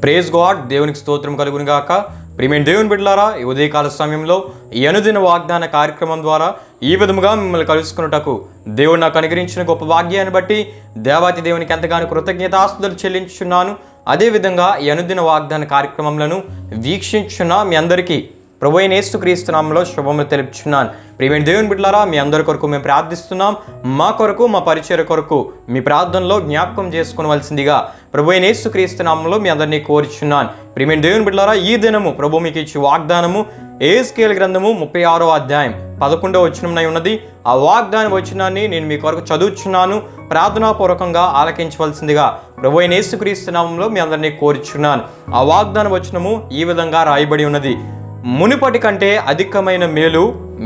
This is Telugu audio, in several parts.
ప్రేజ్ గాడ్, దేవునికి స్తోత్రం కలుగును గాక. ప్రియమైన దేవుని బిడ్డలారా, ఈ ఉదయకాల సమయంలో ఈ అనుదిన వాగ్దాన కార్యక్రమం ద్వారా ఈ విధముగా మిమ్మల్ని కలుసుకున్నటకు దేవుడు నాకు అనుగ్రహించిన గొప్ప భాగ్యాన్ని బట్టి దేవాతి దేవునికి ఎంతగానో కృతజ్ఞతాస్తుతులు చెల్లించుచున్నాను. అదేవిధంగా ఈ అనుదిన వాగ్దాన కార్యక్రమంలో వీక్షించున్న మీ అందరికీ ప్రభువైన యేసుక్రీస్తు నామములో శుభములు తెలుపుచున్నాను. ప్రియమైన దేవుని బిడ్డలారా, మీ అందరి కొరకు మేము ప్రార్థిస్తున్నాం. మా కొరకు, మా పరిచయ కొరకు మీ ప్రార్థనలో జ్ఞాపకం చేసుకునవలసిందిగా ప్రభువైన యేసుక్రీస్తు నామములో మీ అందరినీ కోరుచున్నాను. ప్రియమైన దేవుని బిడ్డలారా, ఈ దినము ప్రభు మీకు ఇచ్చే వాగ్దానము యెహెజ్కేలు గ్రంథము 36వ అధ్యాయం 11వ వచనమునై ఉన్నది. ఆ వాగ్దాన వచనాన్ని నేను మీ కొరకు చదువుచున్నాను. ప్రార్థనాపూర్వకంగా ఆలకించవలసిందిగా ప్రభువైన యేసుక్రీస్తు నామములో మీ అందరినీ కోరుచున్నాను. ఆ వాగ్దాన వచనము ఈ విధంగా రాయబడి ఉన్నది: మునుపటి కంటే అధికమైన మేలు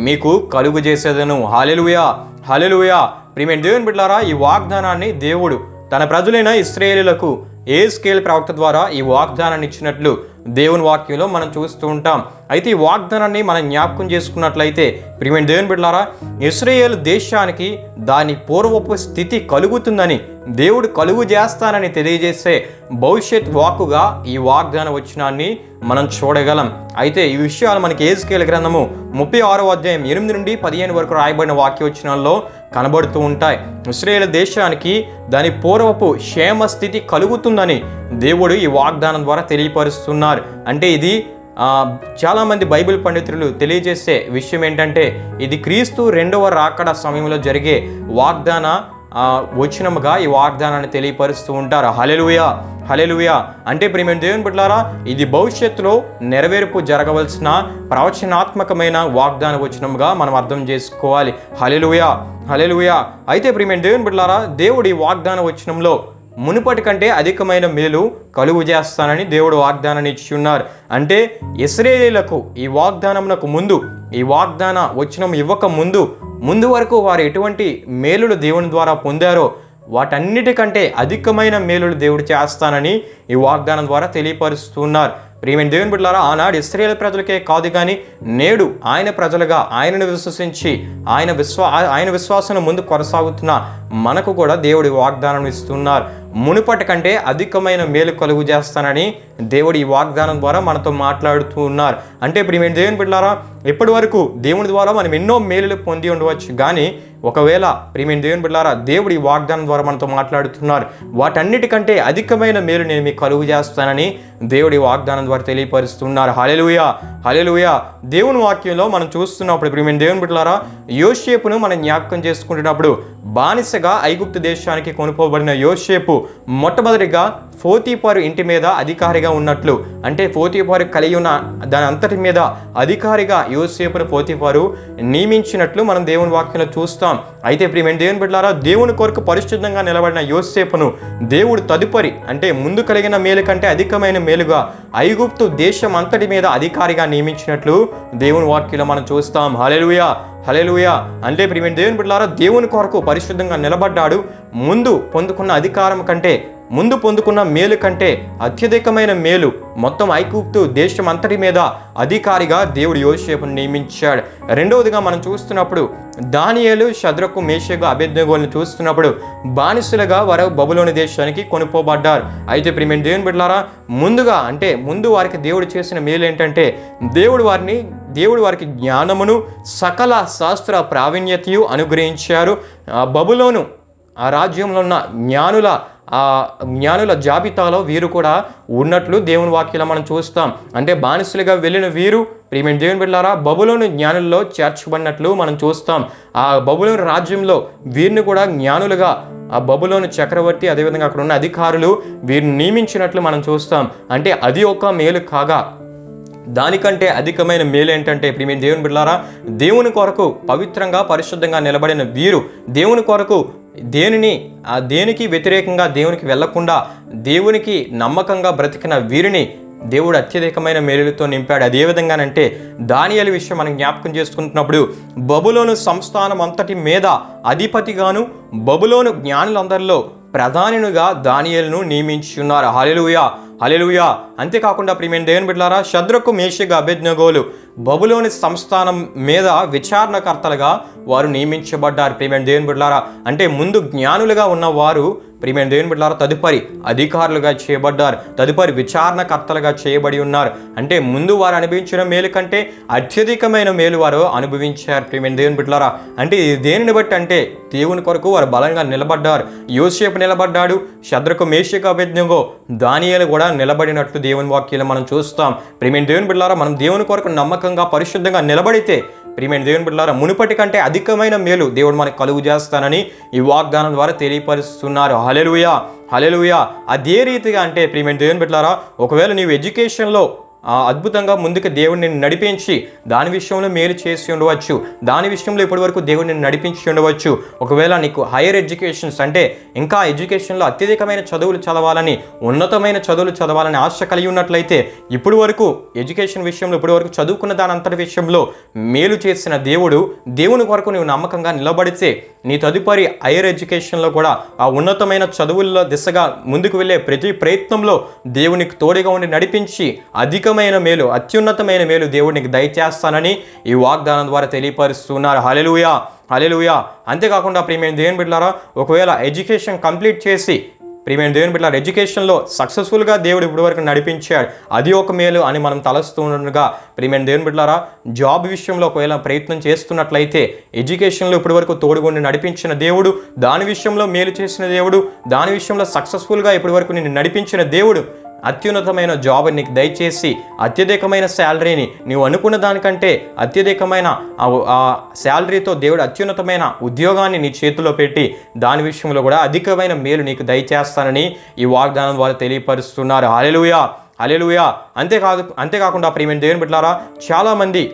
మీకు కలుగు చేసేదను. హల్లెలూయా, హల్లెలూయా. ప్రియమైన దేవుని బిడ్డలారా, ఈ వాగ్దానాన్ని దేవుడు తన ప్రజలైన ఇశ్రాయేలీయులకు యెహెజ్కేలు ప్రవక్త ద్వారా ఈ వాగ్దానాన్ని ఇచ్చినట్లు దేవుని వాక్యంలో మనం చూస్తూ ఉంటాం. అయితే ఈ వాగ్దానాన్ని మనం జ్ఞాపకం చేసుకున్నట్లయితే ప్రియమైన దేవుని బిడ్డలారా, ఇశ్రాయేలు దేశానికి దాని పూర్వపు స్థితి కలుగుతుందని దేవుడు కలుగు చేస్తానని తెలియజేసే భవిష్యత్ వాక్కుగా ఈ వాగ్దాన వచనాన్ని మనం చూడగలం. అయితే ఈ విషయాలు మనకి యెహెజ్కేలు గ్రంథము 36వ అధ్యాయం 8 నుండి 15 వరకు రాయబడిన వాక్యవచనాల్లో కనబడుతూ ఉంటాయి. ఇశ్రాయేలు దేశానికి దాని పూర్వపు క్షేమ స్థితి కలుగుతుందని దేవుడు ఈ వాగ్దానం ద్వారా తెలియపరుస్తున్నారు. అంటే ఇది చాలామంది బైబిల్ పండితులు తెలియజేసే విషయం ఏంటంటే, ఇది క్రీస్తు రెండవ రాకడ సమయంలో జరిగే వాగ్దాన వచనముగా ఈ వాగ్దానాన్ని తెలియపరుస్తూ ఉంటారు. హల్లెలూయా, హల్లెలూయా. అంటే ప్రియమైన దేవుని బిడ్డలారా, ఇది భవిష్యత్తులో నెరవేర్పు జరగవలసిన ప్రవచనాత్మకమైన వాగ్దాన వచనముగా మనం అర్థం చేసుకోవాలి. హల్లెలూయా, హల్లెలూయా. అయితే ప్రియమైన దేవుని బిడ్డలారా, దేవుడు ఈ వాగ్దాన వచనంలో మునుపటి కంటే అధికమైన మేలు కలుగు చేస్తానని దేవుడు వాగ్దానాన్ని ఇచ్చి ఉన్నారు. అంటే ఇశ్రాయేలీయులకు ఈ వాగ్దానమునకు ముందు, ఈ వాగ్దాన వచనం ఇవ్వక ముందు వరకు వారు ఎటువంటి మేలులు దేవుని ద్వారా పొందారో వాటన్నిటికంటే అధికమైన మేలులు దేవుడు చేస్తానని ఈ వాగ్దానం ద్వారా తెలియపరుస్తున్నారు. ప్రియమైన దేవుని బిడ్డలారా, ఆనాడు ఇశ్రాయేలు ప్రజలకే కాదు కానీ నేడు ఆయన ప్రజలుగా ఆయనను విశ్వసించి ఆయన విశ్వాసం ముందు కొనసాగుతున్న మనకు కూడా దేవుడి వాగ్దానం ఇస్తున్నారు. మునుపటి కంటే అధికమైన మేలు కలుగు చేస్తానని దేవుడు ఈ వాగ్దానం ద్వారా మనతో మాట్లాడుతూ ఉన్నారు. అంటే ప్రియమైన దేవుని బిడ్డలారా, ఇప్పటి వరకు దేవుని ద్వారా మనం ఎన్నో మేలులు పొంది ఉండవచ్చు, కానీ ఒకవేళ ప్రియమైన దేవుని బిడ్డలారా, దేవుడు ఈ వాగ్దానం ద్వారా మనతో మాట్లాడుతున్నారు. వాటన్నిటికంటే అధికమైన మేలు నేను మీకు కలుగు చేస్తానని దేవుడి వాగ్దానం ద్వారా తెలియపరుస్తున్నారు. హల్లెలూయా, హల్లెలూయా. దేవుని వాక్యంలో మనం చూస్తున్నప్పుడు ప్రియమైన దేవుని బిడ్డలారా, యోసేపును మనం జ్ఞాపకం చేసుకుంటున్నప్పుడు బానిసగా ఐగుప్తు దేశానికి కొనుక్కోబడిన యోసేపు మొట్టమొదటిగా పోతీఫరు ఇంటి మీద అధికారిగా ఉన్నట్లు, అంటే పోతీఫరు కలిగి ఉన్న దాని అంతటి మీద అధికారిగా యోసేపును పోతీఫరు నియమించినట్లు మనం దేవుని వాక్యంలో చూస్తాం. అయితే ప్రియమైన దేవుని బిడ్డలారా, దేవుని కొరకు పరిశుద్ధంగా నిలబడిన యోసేపును దేవుడు తదుపరి, అంటే ముందు కలిగిన మేలు కంటే అధికమైన మేలుగా ఐగుప్తు దేశం అంతటి మీద అధికారిగా నియమించినట్లు దేవుని వాక్యంలో మనం చూస్తాం. హల్లెలూయా, హల్లెలూయా. అంటే ప్రియమైన దేవుని బిడ్డలారా, దేవుని కొరకు పరిశుద్ధంగా నిలబడ్డాడు. ముందు పొందుకున్న అధికారం కంటే, ముందు పొందుకున్న మేలు కంటే అత్యధికమైన మేలు మొత్తం ఐగుప్తు దేశం అంతటి మీద అధికారిగా దేవుడు యోసేపును నియమించాడు. రెండవదిగా మనం చూస్తున్నప్పుడు దానియేలు, షద్రకు, మేషకు, అబేద్నెగోలను చూస్తున్నప్పుడు బానిసలుగా వారు బబులోను దేశానికి కొనుక్కోబడ్డారు. అయితే ప్రియమైన దేవుని బిడ్డలారా, ముందు వారికి దేవుడు చేసిన మేలు ఏంటంటే, దేవుడు వారికి జ్ఞానమును సకల శాస్త్ర ప్రావీణ్యతయు అనుగ్రహించారు. బబులోను ఆ రాజ్యంలో ఉన్న జ్ఞానుల జాబితాలో వీరు కూడా ఉన్నట్లు దేవుని వాక్యంలో మనం చూస్తాం. అంటే బానిసలుగా వెళ్ళిన వీరు ప్రియమైన దేవుని బిడ్డలారా, బబులోను జ్ఞానుల్లో చేర్చబడినట్లు మనం చూస్తాం. ఆ బబులోను రాజ్యంలో వీరిని కూడా జ్ఞానులుగా ఆ బబులోను చక్రవర్తి, అదేవిధంగా అక్కడ ఉన్న అధికారులు వీరిని నియమించినట్లు మనం చూస్తాం. అంటే అది ఒక మేలు కాగా దానికంటే అధికమైన మేలు ఏంటంటే ప్రియమైన దేవుని బిడ్డలారా, దేవుని కొరకు పవిత్రంగా పరిశుద్ధంగా నిలబడిన వీరు, దేవుని కొరకు దేనికి వ్యతిరేకంగా దేవునికి వెళ్లకుండా దేవునికి నమ్మకంగా బ్రతికిన వీరిని దేవుడు అత్యధికమైన మేలులతో నింపాడు. అదే విధంగానంటే దానియేలు విషయం మనం జ్ఞాపకం చేసుకుంటున్నప్పుడు బబులోను సంస్థానం అంతటి మీద అధిపతిగాను బబులోను జ్ఞానులందరిలో ప్రధానిగా దానియేలును నియమించి ఉన్నారు. హల్లెలూయా, హల్లెలూయా. అంతేకాకుండా ప్రియమైన దేవుని బిడ్డలారా, షద్రకు మేషకు అబేద్నెగోలు బబులోని సంస్థానం మీద విచారణకర్తలుగా వారు నియమించబడ్డారు. ప్రియమైన దేవుని బిడ్డలారా, అంటే ముందు జ్ఞానులుగా ఉన్న వారు ప్రియమైన దేవుని బిడ్డలారా తదుపరి అధికారులుగా చేయబడ్డారు, తదుపరి విచారణకర్తలుగా చేయబడి ఉన్నారు. అంటే ముందు వారు అనుభవించిన మేలు కంటే అత్యధికమైన మేలు వారు అనుభవించారు. ప్రియమైన దేవుని బిడ్డలారా, అంటే ఇది దేనిని బట్టి అంటే దేవుని కొరకు వారు బలంగా నిలబడ్డారు. యోసేపు నిలబడ్డాడు, షద్రకు మేషకు అబేద్నెగో దానియేలు కూడా నిలబడినట్లు దేవుని వాక్యాలు మనం చూస్తాం. ప్రియమైన దేవుని బిడ్డలారా, మనం దేవుని కొరకు నమ్మకంగా పరిశుద్ధంగా నిలబడితే ప్రియమైన దేవుని బిడ్డలారా మునుపటి కంటే అధికమైన మేలు దేవుడు మనకు కలుగు చేస్తానని ఈ వాగ్దానం ద్వారా తెలియపరుస్తున్నారు. హల్లెలూయా, హల్లెలూయా. అదే రీతిగా అంటే ప్రియమైన దేవుని బిడ్డలారా, ఒకవేళ నీవు ఎడ్యుకేషన్లో అద్భుతంగా ముందుకు దేవుడిని నడిపించి దాని విషయంలో మేలు చేసి ఉండవచ్చు, దాని విషయంలో ఇప్పటివరకు దేవుడిని నడిపించి ఉండవచ్చు. ఒకవేళ నీకు హైయర్ ఎడ్యుకేషన్స్ అంటే ఇంకా ఎడ్యుకేషన్లో అత్యధికమైన చదువులు చదవాలని, ఉన్నతమైన చదువులు చదవాలని ఆశ కలిగి ఉన్నట్లయితే ఇప్పుడు వరకు ఎడ్యుకేషన్ విషయంలో ఇప్పటి వరకు చదువుకున్న దాని అంతటి విషయంలో మేలు చేసిన దేవుడు, దేవుని కొరకు నువ్వు నమ్మకంగా నిలబడితే నీ తదుపరి హైయర్ ఎడ్యుకేషన్లో కూడా ఆ ఉన్నతమైన చదువుల్లో దిశగా ముందుకు వెళ్ళే ప్రతి ప్రయత్నంలో దేవునికి తోడుగా ఉండి నడిపించి అధికమైన మేలు, అత్యున్నతమైన మేలు దేవుడికి దయచేస్తానని ఈ వాగ్దానం ద్వారా తెలియపరుస్తున్నారు. హల్లెలూయా, హల్లెలూయా. అంతేకాకుండా ప్రియమైన దేవుని బిడ్డలారా, ఒకవేళ ఎడ్యుకేషన్ కంప్లీట్ చేసి ప్రియమైన దేవుని బిడ్డలారా ఎడ్యుకేషన్లో సక్సెస్ఫుల్గా దేవుడు ఇప్పటి వరకు నడిపించాడు, అది ఒక మేలు అని మనం తలస్తుండగా ప్రియమైన దేవుని బిడ్డలారా జాబ్ విషయంలో ఒకవేళ ప్రయత్నం చేస్తున్నట్లయితే ఎడ్యుకేషన్లో ఇప్పటి వరకు తోడుగుండి నడిపించిన దేవుడు, దాని విషయంలో మేలు చేసిన దేవుడు, దాని విషయంలో సక్సెస్ఫుల్గా ఇప్పటి వరకు నిన్ను నడిపించిన దేవుడు అత్యున్నతమైన జాబ్ నీకు దయచేసి అత్యధికమైన శాలరీని నీవు అనుకున్న దానికంటే అత్యధికమైన ఆ శాలరీతో దేవుడు అత్యున్నతమైన ఉద్యోగాన్ని నీ చేతిలో పెట్టి దాని విషయంలో కూడా అధికమైన మేలు నీకు దయచేస్తానని ఈ వాగ్దానం ద్వారా తెలియపరుస్తున్నారు. హల్లెలూయా, హల్లెలూయా. అంతేకాకుండా ప్రియమైన దేవుని బిడ్డలారా చాలామంది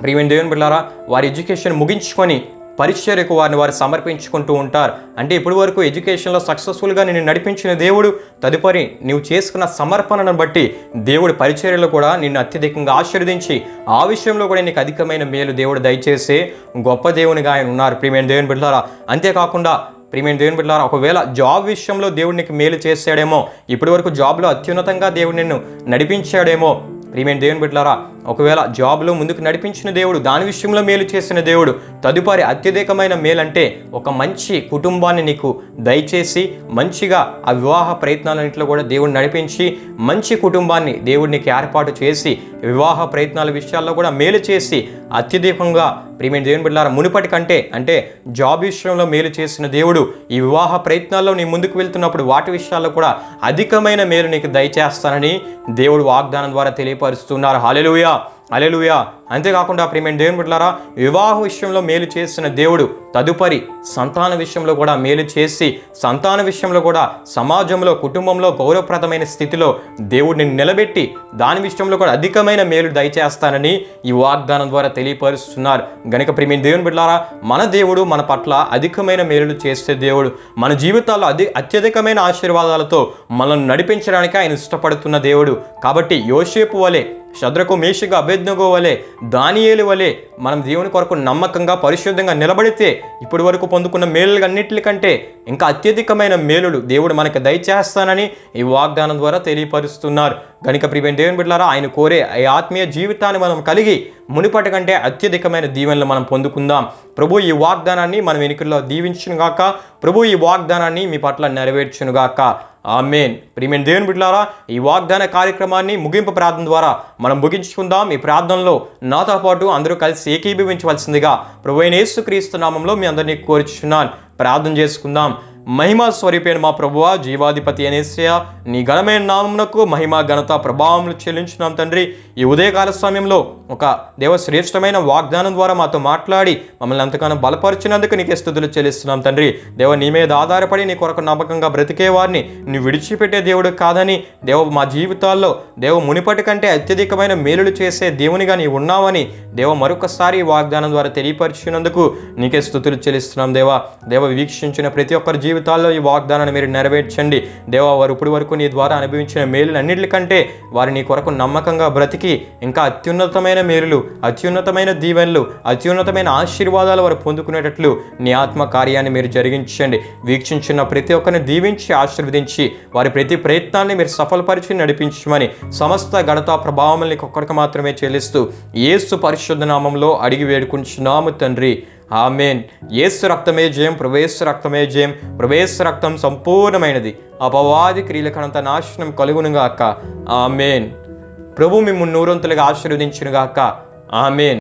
ప్రియమైన దేవుని బిడ్డలారా వారి ఎడ్యుకేషన్ ముగించుకొని పరిచర్యకు వారు సమర్పించుకుంటూ ఉంటారు. అంటే ఇప్పటి వరకు ఎడ్యుకేషన్లో సక్సెస్ఫుల్గా నిన్ను నడిపించిన దేవుడు తదుపరి నీవు చేసుకున్న సమర్పణను బట్టి దేవుడు పరిచర్యలో కూడా నిన్ను అత్యధికంగా ఆశీర్వదించి ఆ విషయంలో కూడా నీకు అధికమైన మేలు దేవుడు దయచేసే గొప్ప దేవునిగా ఆయన ఉన్నారు. ప్రియమైన దేవుని బిడ్డలారా, అంతేకాకుండా ప్రియమైన దేవుని బిడ్డలారా ఒకవేళ జాబ్ విషయంలో దేవుడు నీకు మేలు చేశాడేమో, ఇప్పటి వరకు జాబ్లో అత్యున్నతంగా దేవుడు నిన్ను నడిపించాడేమో, ప్రియమైన దేవుని బిడ్డలారా ఒకవేళ జాబ్లో ముందుకు నడిపించిన దేవుడు, దాని విషయంలో మేలు చేసిన దేవుడు తదుపరి అత్యధికమైన మేలంటే ఒక మంచి కుటుంబాన్ని నీకు దయచేసి మంచిగా ఆ వివాహ ప్రయత్నాలన్నింటిలో కూడా దేవుడు నడిపించి మంచి కుటుంబాన్ని దేవుడు నీకు ఏర్పాటు చేసి వివాహ ప్రయత్నాల విషయాల్లో కూడా మేలు చేసి అత్యధికంగా ప్రియమైన దేవుని బిడ్డలారా మునుపటి కంటే అంటే జాబ్ విషయంలో మేలు చేసిన దేవుడు ఈ వివాహ ప్రయత్నాల్లో నీ ముందుకు వెళ్తున్నప్పుడు వాటి విషయాల్లో కూడా అధికమైన మేలు నీకు దయచేస్తానని దేవుడు వాగ్దానం ద్వారా తెలియపరుస్తున్నారు. హల్లెలూయా, హల్లెలూయా. అంతేకాకుండా ప్రియమైన దేవుని బిడ్డలారా వివాహ విషయంలో మేలు చేసిన దేవుడు తదుపరి సంతాన విషయంలో కూడా మేలు చేసి సంతాన విషయంలో కూడా సమాజంలో కుటుంబంలో గౌరవప్రదమైన స్థితిలో దేవుడిని నిలబెట్టి దాని విషయంలో కూడా అధికమైన మేలు దయచేస్తానని ఈ వాగ్దానం ద్వారా తెలియపరుస్తున్నారు. గనుక ప్రియమైన దేవుని బిడ్డలారా మన దేవుడు మన పట్ల అధికమైన మేలులు చేసే దేవుడు, మన జీవితాల్లో అత్యధికమైన ఆశీర్వాదాలతో మనల్ని నడిపించడానికి ఆయన ఇష్టపడుతున్న దేవుడు. కాబట్టి యోసేపు వలె, షద్రకు మేషకు అబేద్నెగో వలె, దానియేలు వలె మనం దేవుని కొరకు నమ్మకంగా పరిశుద్ధంగా నిలబడితే ఇప్పటి వరకు పొందుకున్న మేలులన్నిటికంటే ఇంకా అత్యధికమైన మేలులు దేవుడు మనకు దయచేస్తానని ఈ వాగ్దానం ద్వారా తెలియపరుస్తున్నారు. గనుక ప్రియమైన దేవుని బిడ్డలారా ఆయన కోరే ఈ ఆత్మీయ జీవితాన్ని మనం కలిగి మునుపటి కంటే అత్యధికమైన దీవెనలు మనం పొందుకుందాం. ప్రభు ఈ వాగ్దానాన్ని మన వెనుకల్లో దీవించునుగాక, ప్రభు ఈ వాగ్దానాన్ని మీ పట్ల నెరవేర్చునుగాక. ఆమేన్. ప్రియమైన దేవుని బిడ్డలారా ఈ వాగ్దాన కార్యక్రమాన్ని ముగింపు ప్రార్థన ద్వారా మనం ముగించుకుందాం. ఈ ప్రార్థనలో నాతో పాటు అందరూ కలిసి ఏకీభవించవలసిందిగా ప్రభువైన యేసుక్రీస్తు నామంలో మీ అందరినీ కోరుచున్నాను. ప్రార్థన చేసుకుందాం. మహిమా స్వరూపైన మా ప్రభువా, జీవాధిపతి యేసయ్యా, నీ ఘనమైన నామమునకు మహిమ ఘనత ప్రభావములు చెల్లించున్నాం తండ్రి. ఈ ఉదయకాల సమయంలో ఒక దేవశ్రేష్టమైన వాగ్దానం ద్వారా మాతో మాట్లాడి మమ్మల్ని అంతగానో బలపరిచినందుకు నీకే స్తుతులు చెల్లిస్తున్నాం తండ్రి. దేవ నీ మీద ఆధారపడి నీ కొరకు నమ్మకంగా బ్రతికే వారిని నీ విడిచిపెట్టే దేవుడు కాదని దేవ మా జీవితాల్లో దేవ మునిపటి కంటే అత్యధికమైన మేలులు చేసే దేవునిగా నీ ఉన్నావని దేవ మరొకసారి వాగ్దానం ద్వారా తెలియపరిచినందుకు నీకే స్తుతులు చెల్లిస్తున్నాం దేవ. దేవ వీక్షించిన ప్రతి ఒక్కరి జీవితం జీవితాల్లో ఈ వాగ్దానాన్ని మీరు నెరవేర్చండి దేవా. వారు ఇప్పటి వరకు నీ ద్వారా అనుభవించిన మేలులన్నిటికంటే వారు నీ కొరకు నమ్మకంగా బ్రతికి ఇంకా అత్యున్నతమైన మేలులు, అత్యున్నతమైన దీవెనలు, అత్యున్నతమైన ఆశీర్వాదాలు వారు పొందుకునేటట్లు నీ ఆత్మ కార్యాన్ని మీరు జరిగించండి. వీక్షించిన ప్రతి ఒక్కరిని దీవించి ఆశీర్వదించి వారి ప్రతి ప్రయత్నాన్ని మీరు సఫలపరిచి నడిపించమని సమస్త ఘనతా ప్రభావముల్ని ఒక్కరికి మాత్రమే చెల్లిస్తూ యేసు పరిశుద్ధ నామంలో అడిగి వేడుకుంటున్నాము తండ్రి. ఆమేన్. యేసు రక్తమే జయం, ప్రవేశ రక్తమే జయం, ప్రవేశ రక్తం సంపూర్ణమైనది, అపవాది క్రియలకంత నాశనం కలుగునుగాక. ఆమేన్. ప్రభు మిమ్మును నూరంతులుగా ఆశీర్వదించునుగాక. ఆమేన్.